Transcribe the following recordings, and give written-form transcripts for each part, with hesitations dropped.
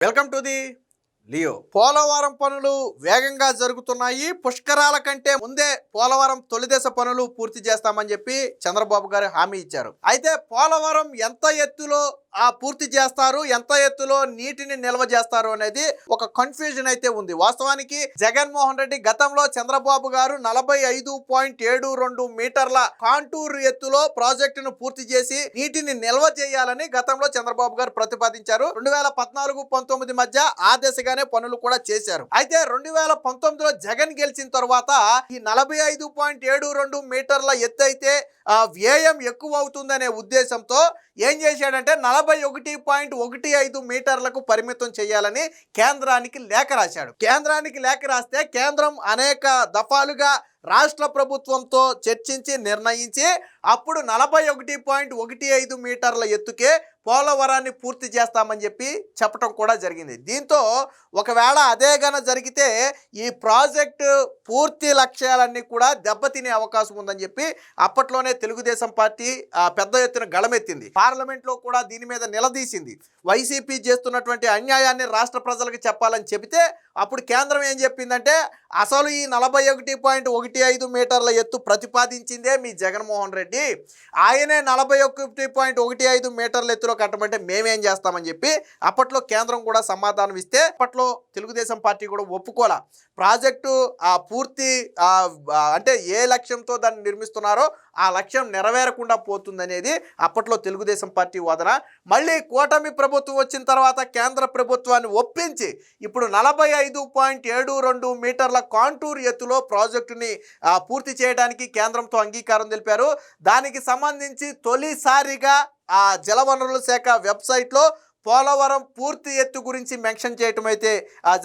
Welcome to the Leo. Polavaram పనులు వేగంగా జరుగుతున్నాయి. పుష్కరాల కంటే ముందే పోలవరం తొలిదశ పనులు పూర్తి చేస్తామని చెప్పి చంద్రబాబు గారు హామీ ఇచ్చారు. అయితే పోలవరం ఎంత ఎత్తులో పూర్తి చేస్తారు, ఎంత ఎత్తులో నీటిని నిల్వ చేస్తారు అనేది ఒక కన్ఫ్యూజన్ అయితే ఉంది. వాస్తవానికి జగన్మోహన్ రెడ్డి గతంలో చంద్రబాబు గారు 45.72 మీటర్ల కాంటూర్ ఎత్తులో ప్రాజెక్టును పూర్తి చేసి నీటిని నిల్వ చేయాలని గతంలో చంద్రబాబు గారు ప్రతిపాదించారు. 2014-19 మధ్య ఆ దిశగానే పనులు కూడా చేశారు. అయితే 2019లో జగన్ గెలిచిన తర్వాత ఈ 45.72 మీటర్ల ఎత్తు అయితే వ్యయం ఎక్కువ అవుతుందనే ఉద్దేశంతో ఏం చేశాడంటే 41.15 మీటర్లకు పరిమితం చేయాలని కేంద్రానికి లేఖ రాశాడు. కేంద్రానికి లేఖ రాస్తే కేంద్రం అనేక దఫాలుగా రాష్ట్ర ప్రభుత్వంతో చర్చించి నిర్ణయించి అప్పుడు 41.15 మీటర్ల ఎత్తుకే పోలవరాన్ని పూర్తి చేస్తామని చెప్పి చెప్పడం కూడా జరిగింది. దీంతో ఒకవేళ అదే గన జరిగితే ఈ ప్రాజెక్టు పూర్తి లక్ష్యాలన్నీ కూడా దెబ్బతినే అవకాశం ఉందని చెప్పి అప్పట్లోనే తెలుగుదేశం పార్టీ పెద్ద ఎత్తున గళమెత్తింది. పార్లమెంట్లో కూడా దీని మీద నిలదీసింది. వైసీపీ చేస్తున్నటువంటి అన్యాయాన్ని రాష్ట్ర ప్రజలకు చెప్పాలని చెబితే అప్పుడు కేంద్రం ఏం చెప్పిందంటే అసలు ఈ 41.15 మీటర్ల ఎత్తు ప్రతిపాదించిందే మీ జగన్మోహన్ రెడ్డి, ఆయనే 41.15 మీటర్ల ఎత్తులో కట్టమంటే మేమేం చేస్తామని చెప్పి అప్పట్లో కేంద్రం కూడా సమాధానం ఇస్తే అప్పట్లో తెలుగుదేశం పార్టీ కూడా ఒప్పుకోలా. ప్రాజెక్టు పూర్తి అంటే ఏ లక్ష్యంతో దాన్ని నిర్మిస్తున్నారో ఆ లక్ష్యం నెరవేరకుండా పోతుందనేది అప్పట్లో తెలుగుదేశం పార్టీ వాదన. మళ్ళీ కూటమి ప్రభుత్వం వచ్చిన తర్వాత కేంద్ర ప్రభుత్వాన్ని ఒప్పించి ఇప్పుడు 45.72 మీటర్ల కాంటూర్ ఎత్తులో ప్రాజెక్టుని పూర్తి చేయడానికి కేంద్రంతో అంగీకారం తెలిపారు. దానికి సంబంధించి తొలిసారిగా జలవనరుల శాఖ వెబ్సైట్లో పోలవరం పూర్తి ఎత్తు గురించి మెన్షన్ చేయటం అయితే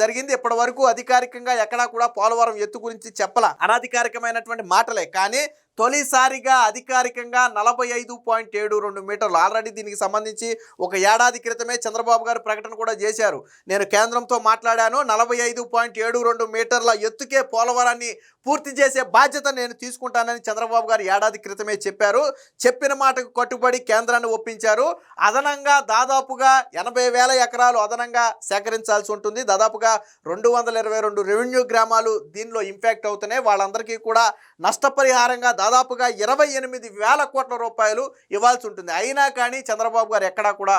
జరిగింది. ఇప్పటి వరకు అధికారికంగా ఎక్కడా కూడా పోలవరం ఎత్తు గురించి చెప్పల, అనధికారికమైనటువంటి మాటలే. కానీ తొలిసారిగా అధికారికంగా 45.72 మీటర్లు. ఆల్రెడీ దీనికి సంబంధించి ఒక ఏడాది క్రితమే చంద్రబాబు గారు ప్రకటన కూడా చేశారు. నేను కేంద్రంతో మాట్లాడాను, 45.72 మీటర్ల ఎత్తుకే పోలవరాన్ని పూర్తి చేసే బాధ్యత నేను తీసుకుంటానని చంద్రబాబు గారు ఏడాది క్రితమే చెప్పారు. చెప్పిన మాటకు కట్టుబడి కేంద్రాన్ని ఒప్పించారు. అదనంగా దాదాపుగా 80,000 ఎకరాలు అదనంగా సేకరించాల్సి ఉంటుంది. దాదాపుగా 222 రెవెన్యూ గ్రామాలు దీనిలో ఇంపాక్ట్ అవుతున్నాయి. వాళ్ళందరికీ కూడా నష్టపరిహారంగా దాదాపుగా 28,000 కోట్ల రూపాయలు ఇవ్వాల్సి ఉంటుంది. అయినా కానీ చంద్రబాబు గారు ఎక్కడా కూడా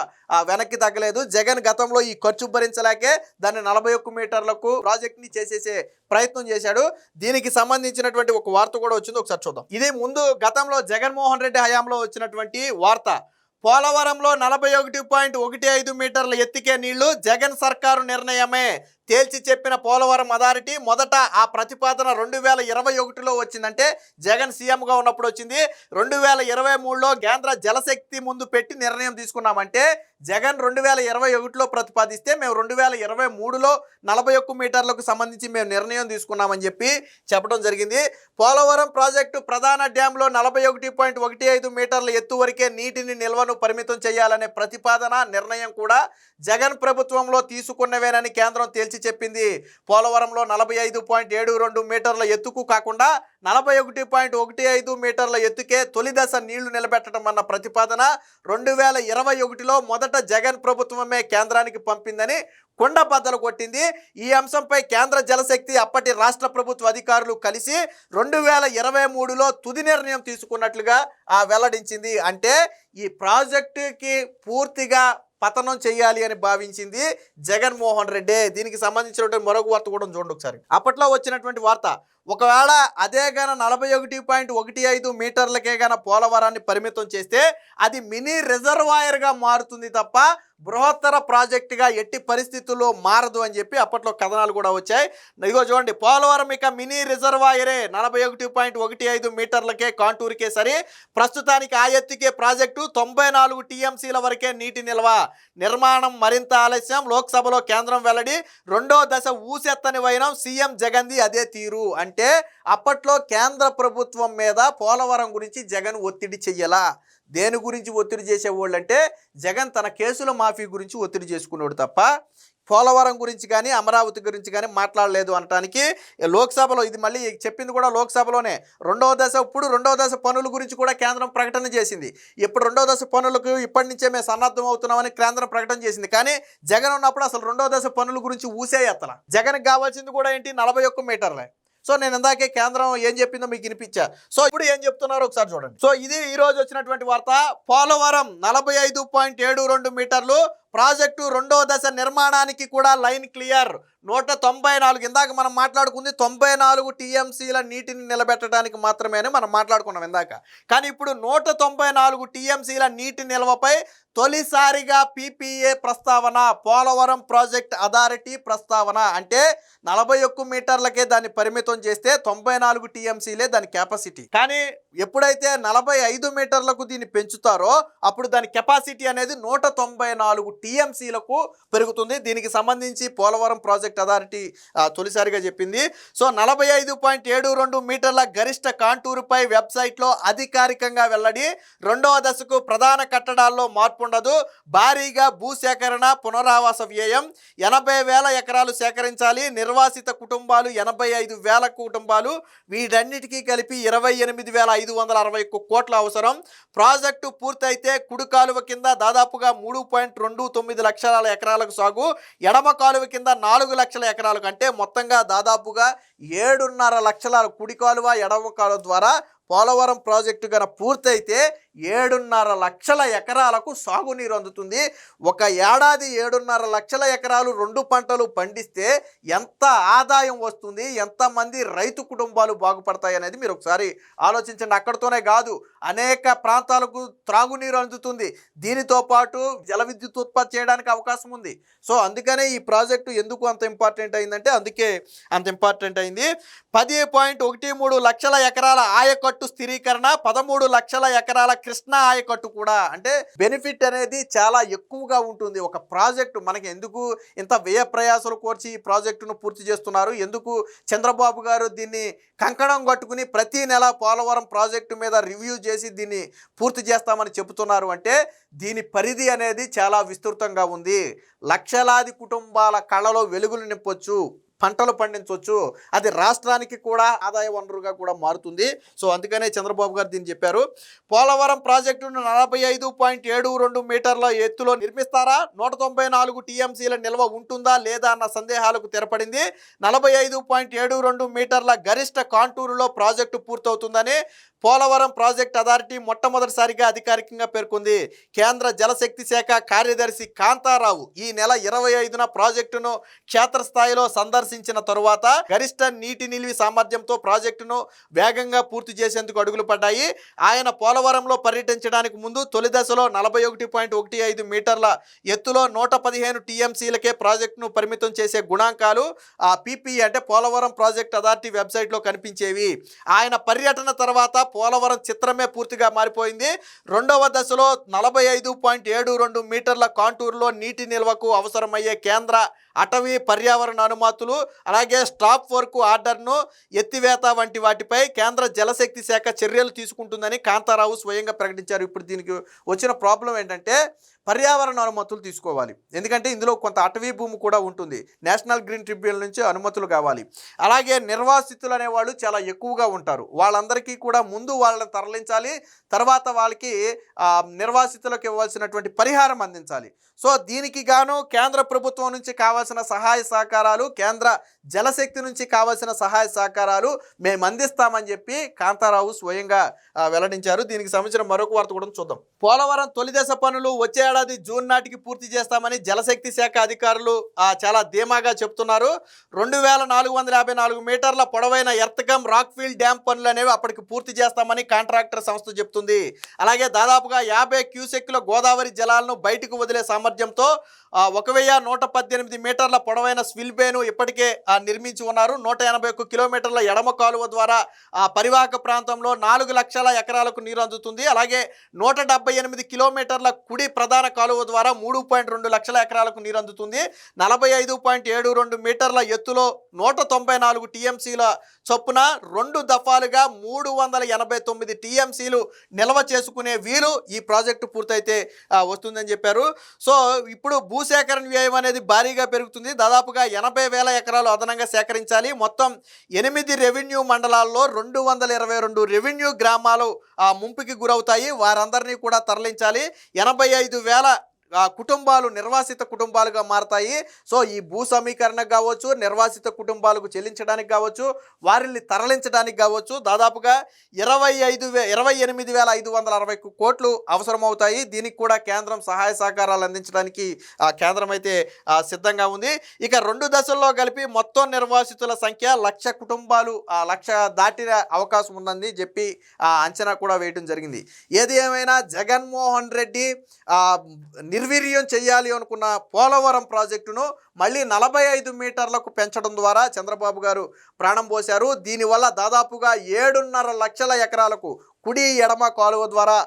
వెనక్కి తగ్గలేదు. జగన్ గతంలో ఈ ఖర్చు భరించలేకే దాన్ని 41 మీటర్లకు ప్రాజెక్ట్ని చేసేసే ప్రయత్నం చేశాడు. దీనికి సంబంధించినటువంటి ఒక వార్త కూడా వచ్చింది, ఒకసారి చూద్దాం. ఇది ముందు గతంలో జగన్మోహన్ రెడ్డి హయాంలో వచ్చినటువంటి వార్త. పోలవరంలో 41.15 మీటర్ల ఎత్తుకే నీళ్లు, జగన్ సర్కారు నిర్ణయమే తేల్చి చెప్పిన పోలవరం అథారిటీ. మొదట ఆ ప్రతిపాదన 2021లో వచ్చిందంటే జగన్ సీఎంగా ఉన్నప్పుడు వచ్చింది. 2023లో కేంద్ర జలశక్తి ముందు పెట్టి నిర్ణయం తీసుకున్నామంటే జగన్ 2021లో ప్రతిపాదిస్తే మేము 2023లో 41 మీటర్లకు సంబంధించి మేము నిర్ణయం తీసుకున్నామని చెప్పి చెప్పడం జరిగింది. పోలవరం ప్రాజెక్టు ప్రధాన డ్యాంలో 41.15 మీటర్ల ఎత్తు వరకే నీటిని నిల్వను పరిమితం చేయాలనే ప్రతిపాదన నిర్ణయం కూడా జగన్ ప్రభుత్వంలో తీసుకున్నవేనని కేంద్రం తేల్చి చెప్పింది. పోలవరంలో 45.72 మీటర్ల ఎత్తుకు కాకుండా 41.15 మీటర్ల ఎత్తుకే తొలి దశ నీళ్లు నిలబెట్టడం అన్న ప్రతిపాదన 2021లో మొదట జగన్ ప్రభుత్వమే కేంద్రానికి పంపిందని కుండబద్దలు కొట్టింది. ఈ అంశంపై కేంద్ర జలశక్తి అప్పటి రాష్ట్ర ప్రభుత్వ అధికారులు కలిసి 2023లో తుది నిర్ణయం తీసుకున్నట్లుగా వెల్లడించింది. అంటే ఈ ప్రాజెక్టుకి పూర్తిగా పతనం చేయాలి అని భావించింది జగన్మోహన్ రెడ్డి. దీనికి సంబంధించినటువంటి మరొక వార్త కూడా చూడండి ఒకసారి. అప్పట్లో వచ్చినటువంటి వార్త, ఒకవేళ అదే గాన 41.15 మీటర్లకే గాన పోలవరాన్ని పరిమితం చేస్తే అది మినీ రిజర్వాయర్గా మారుతుంది తప్ప బృహత్తర ప్రాజెక్టుగా ఎట్టి పరిస్థితుల్లో మారదు అని చెప్పి అప్పట్లో కథనాలు కూడా వచ్చాయి. ఇదిగో చూడండి, పోలవరం ఇక మినీ రిజర్వాయరే, 41.15 మీటర్లకే కాంటూర్కే సరి. ప్రస్తుతానికి ఆ ఎత్తుకే ప్రాజెక్టు, 94 టీఎంసీల వరకే నీటి నిల్వ. నిర్మాణం మరింత ఆలస్యం, లోక్సభలో కేంద్రం వెల్లడి. రెండో దశ ఊసెత్తని వైనం, సీఎం జగన్ది అదే తీరు. అంటే అప్పట్లో కేంద్ర ప్రభుత్వం మీద పోలవరం గురించి జగన్ ఒత్తిడి చెయ్యలా. దేని గురించి ఒత్తిడి చేసేవాళ్ళు అంటే జగన్ తన కేసుల మాఫీ గురించి ఒత్తిడి చేసుకున్నాడు తప్ప పోలవరం గురించి కానీ అమరావతి గురించి కానీ మాట్లాడలేదు అనటానికి లోక్సభలో ఇది మళ్ళీ చెప్పింది కూడా లోక్సభలోనే రెండవ దశ పనుల గురించి కూడా కేంద్రం ప్రకటన చేసింది. ఇప్పుడు రెండవ దశ పనులకు ఇప్పటి నుంచే మేము సన్నద్ధం అవుతున్నామని కేంద్రం ప్రకటన చేసింది. కానీ జగన్ ఉన్నప్పుడు అసలు రెండవ దశ పనుల గురించి ఊసే ఎత్తల. జగన్కి కావాల్సింది కూడా ఏంటి, 41 మీటర్లే. సో నేను ఇందాకే కేంద్రం ఏం చెప్పిందో మీకు వినిపించా. సో ఇప్పుడు ఏం చెప్తున్నారో ఒకసారి చూడండి. సో ఇది ఈ రోజు వచ్చినటువంటి వార్త. పోలవరం 45.72 మీటర్లు ప్రాజెక్టు రెండో దశ నిర్మాణానికి కూడా లైన్ క్లియర్. 194 ఇందాక మనం మాట్లాడుకుంది 94 టీఎంసీల నీటిని నిలబెట్టడానికి మాత్రమే అని మనం మాట్లాడుకున్నాం ఇందాక. కానీ ఇప్పుడు 194 టీఎంసీల నీటి నిల్వపై తొలిసారిగా పీపీఏ ప్రస్తావన, పోలవరం ప్రాజెక్ట్ అథారిటీ ప్రస్తావన. అంటే 41 మీటర్లకే దాన్ని పరిమితం చేస్తే 94 టీఎంసీలే దాని కెపాసిటీ. కానీ ఎప్పుడైతే 45 మీటర్లకు దీన్ని పెంచుతారో అప్పుడు దాని కెపాసిటీ అనేది 194 టీఎంసీలకు పెరుగుతుంది. దీనికి సంబంధించి పోలవరం ప్రాజెక్ట్ అథారిటీ తొలిసారిగా చెప్పింది. సో 45.72 మీటర్ల గరిష్ట కాంటూరుపై వెబ్సైట్లో అధికారికంగా వెల్లడి. రెండవ దశకు ప్రధాన కట్టడాల్లో మార్పు ఉండదు. భారీగా భూసేకరణ, పునరావాస వ్యయం 80,000 ఎకరాలు సేకరించాలి. నిర్వాసిత కుటుంబాలు 85,000 కుటుంబాలు. వీటన్నిటికీ కలిపి 28,561 కోట్ల అవసరం. ప్రాజెక్టు పూర్తయితే కుడి కాలువ కింద దాదాపుగా 3.29 లక్షల ఎకరాలకు సాగు, ఎడమ కాలువ కింద 4 లక్షల ఎకరాలకు, అంటే మొత్తంగా దాదాపుగా 7.5 లక్షల కుడి కాలువ ఎడమ కాలువ ద్వారా పోలవరం ప్రాజెక్టు గన పూర్తయితే 7.5 లక్షల ఎకరాలకు సాగునీరు అందుతుంది. ఒక ఏడాది 7.5 లక్షల ఎకరాలు 2 పంటలు పండిస్తే ఎంత ఆదాయం వస్తుంది, ఎంతమంది రైతు కుటుంబాలు బాగుపడతాయి అనేది మీరు ఒకసారి ఆలోచించండి. అక్కడితోనే కాదు, అనేక ప్రాంతాలకు త్రాగునీరు అందుతుంది. దీనితో పాటు జల విద్యుత్ ఉత్పత్తి చేయడానికి అవకాశం ఉంది. సో అందుకనే ఈ ప్రాజెక్టు ఎందుకు అంత ఇంపార్టెంట్ అయిందంటే అందుకే అంత ఇంపార్టెంట్ అయింది. 10.13 లక్షల ఎకరాల ఆయకట్టు స్థిరీకరణ, 13 లక్షల ఎకరాల కృష్ణా ఆయకట్టు కూడా. అంటే బెనిఫిట్ అనేది చాలా ఎక్కువగా ఉంటుంది. ఒక ప్రాజెక్టు మనకి ఎందుకు ఇంత వ్యయ ప్రయాసాలు కోర్చి ఈ ప్రాజెక్టును పూర్తి చేస్తున్నారు, ఎందుకు చంద్రబాబు గారు దీన్ని కంకణం కట్టుకుని ప్రతి నెల పోలవరం ప్రాజెక్టు మీద రివ్యూ చేసి దీన్ని పూర్తి చేస్తామని చెబుతున్నారు అంటే దీని పరిధి అనేది చాలా విస్తృతంగా ఉంది. లక్షలాది కుటుంబాల కళ్ళలో వెలుగులు నింపొచ్చు, పంటలు పండించవచ్చు, అది రాష్ట్రానికి కూడా ఆదాయ వనరుగా కూడా మారుతుంది. సో అందుకనే చంద్రబాబు గారు దీన్ని చెప్పారు. పోలవరం ప్రాజెక్టును 45.72 మీటర్ల ఎత్తులో నిర్మిస్తారా, 194 టీఎంసీల నిల్వ ఉంటుందా లేదా అన్న సందేహాలకు తెరపడింది. 45.72 మీటర్ల గరిష్ట కాంటూరులో ప్రాజెక్టు పూర్తవుతుందని పోలవరం ప్రాజెక్ట్ అథారిటీ మొట్టమొదటిసారిగా అధికారికంగా పేర్కొంది. కేంద్ర జలశక్తి శాఖ కార్యదర్శి కాంతారావు ఈ నెల 25న ప్రాజెక్టును క్షేత్రస్థాయిలో సందర్శించిన తరువాత గరిష్ట నీటి నిల్వ సామర్థ్యంతో ప్రాజెక్టును వేగంగా పూర్తి చేసేందుకు అడుగులు పడ్డాయి. ఆయన పోలవరంలో పర్యటించడానికి ముందు తొలి దశలో 41.15 మీటర్ల ఎత్తులో 115 టీఎంసీలకే ప్రాజెక్టును పరిమితం చేసే గుణాంకాలు పీపీ అంటే పోలవరం ప్రాజెక్ట్ అథారిటీ వెబ్సైట్లో కనిపించేవి. ఆయన పర్యటన తర్వాత పోలవరం చిత్రమే పూర్తిగా మారిపోయింది. రెండవ దశలో 45.72 మీటర్ల కాంటూరులో నీటి నిల్వకు అవసరమయ్యే కేంద్ర అటవీ పర్యావరణ అనుమతులు, అలాగే స్టాప్ వర్క్ ఆర్డర్ను ఎత్తివేత వంటి వాటిపై కేంద్ర జలశక్తి శాఖ చర్యలు తీసుకుంటుందని కాంతారావు స్వయంగా ప్రకటించారు. ఇప్పుడు దీనికి వచ్చిన ప్రాబ్లం ఏంటంటే పర్యావరణ అనుమతులు తీసుకోవాలి, ఎందుకంటే ఇందులో కొంత అటవీ భూమి కూడా ఉంటుంది. నేషనల్ గ్రీన్ ట్రిబ్యునల్ నుంచి అనుమతులు కావాలి. అలాగే నిర్వాసితులు అనేవాళ్ళు చాలా ఎక్కువగా ఉంటారు. వాళ్ళందరికీ కూడా ముందు వాళ్ళని తరలించాలి, తర్వాత వాళ్ళకి నిర్వాసితులకు ఇవ్వాల్సినటువంటి పరిహారం అందించాలి. సో దీనికి గాను కేంద్ర ప్రభుత్వం నుంచి కావాల్సిన సహాయ సహకారాలు, కేంద్ర జలశక్తి నుంచి కావాల్సిన సహాయ సహకారాలు మేము అందిస్తామని చెప్పి కాంతారావు స్వయంగా వెల్లడించారు. దీనికి సంబంధించిన మరొక వార్త కూడా చూద్దాం. పోలవరం తొలి దశ పనులు వచ్చే ఏడాది జూన్ నాటికి పూర్తి చేస్తామని జలశక్తి శాఖ అధికారులు చాలా ధీమాగా చెప్తున్నారు. 2454 మీటర్ల పొడవైన ఎర్త్కమ్ రాక్ఫీల్డ్ డ్యామ్ పనులు అనేవి అప్పటికి పూర్తి చేస్తామని కాంట్రాక్టర్ సంస్థ చెప్తుంది. అలాగే దాదాపుగా 50 క్యూసెక్ల గోదావరి జలాలను బయటకు వదిలే సామర్థ్యంతో 1118 మీటర్ల పొడవైన స్విల్బేను ఇప్పటికే నిర్మించి ఉన్నారు. 181 కిలోమీటర్ల ఎడమ కాలువ ద్వారా పరివాహక ప్రాంతంలో 4 లక్షల ఎకరాలకు నీరు అందుతుంది. అలాగే 178 కిలోమీటర్ల కుడి ప్రధాన కాలువ ద్వారా 3.2 లక్షల ఎకరాలకు నీరు అందుతుంది. 45.72 మీటర్ల ఎత్తులో 194 టీఎంసీల చొప్పున 2 దఫాలుగా 389 టీఎంసీలు నిల్వ చేసుకునే వీలు ఈ ప్రాజెక్టు పూర్తయితే వస్తుందని చెప్పారు. సో సో ఇప్పుడు భూసేకరణ వ్యయం అనేది భారీగా పెరుగుతుంది. దాదాపుగా 80,000 ఎకరాలు అదనంగా సేకరించాలి. మొత్తం 8 రెవెన్యూ మండలాల్లో 222 రెవెన్యూ గ్రామాలు ముంపుకి గురవుతాయి. వారందరినీ కూడా తరలించాలి. 85,000 కుటుంబాలు నిర్వాసిత కుటుంబాలుగా మారతాయి. సో ఈ భూ సమీకరణకు కావచ్చు, నిర్వాసిత కుటుంబాలకు చెల్లించడానికి కావచ్చు, వారిని తరలించడానికి కావచ్చు దాదాపుగా 28,560 కోట్లు అవసరమవుతాయి. దీనికి కూడా కేంద్రం సహాయ సహకారాలు అందించడానికి కేంద్రం అయితే సిద్ధంగా ఉంది. ఇక 2 దశల్లో కలిపి మొత్తం నిర్వాసితుల సంఖ్య 1,00,000 కుటుంబాలు 1,00,000 దాటిన అవకాశం ఉందని చెప్పి అంచనా కూడా వేయడం జరిగింది. ఏది ఏమైనా జగన్మోహన్ రెడ్డి నిర్వీర్యం చేయాలి అనుకున్న పోలవరం ప్రాజెక్టును మళ్ళీ 45 మీటర్లకు పెంచడం ద్వారా చంద్రబాబు గారు ప్రాణం పోశారు. దీనివల్ల దాదాపుగా 7.5 లక్షల ఎకరాలకు కుడి ఎడమ కాలువ ద్వారా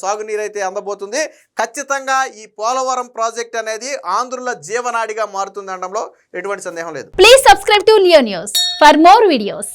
సాగునీరు అయితే అందబోతుంది. ఖచ్చితంగా ఈ పోలవరం ప్రాజెక్ట్ అనేది ఆంధ్రుల జీవనాడిగా మారుతుంది అనడంలో ఎటువంటి సందేహం లేదు. Please subscribe to Leo news for more videos.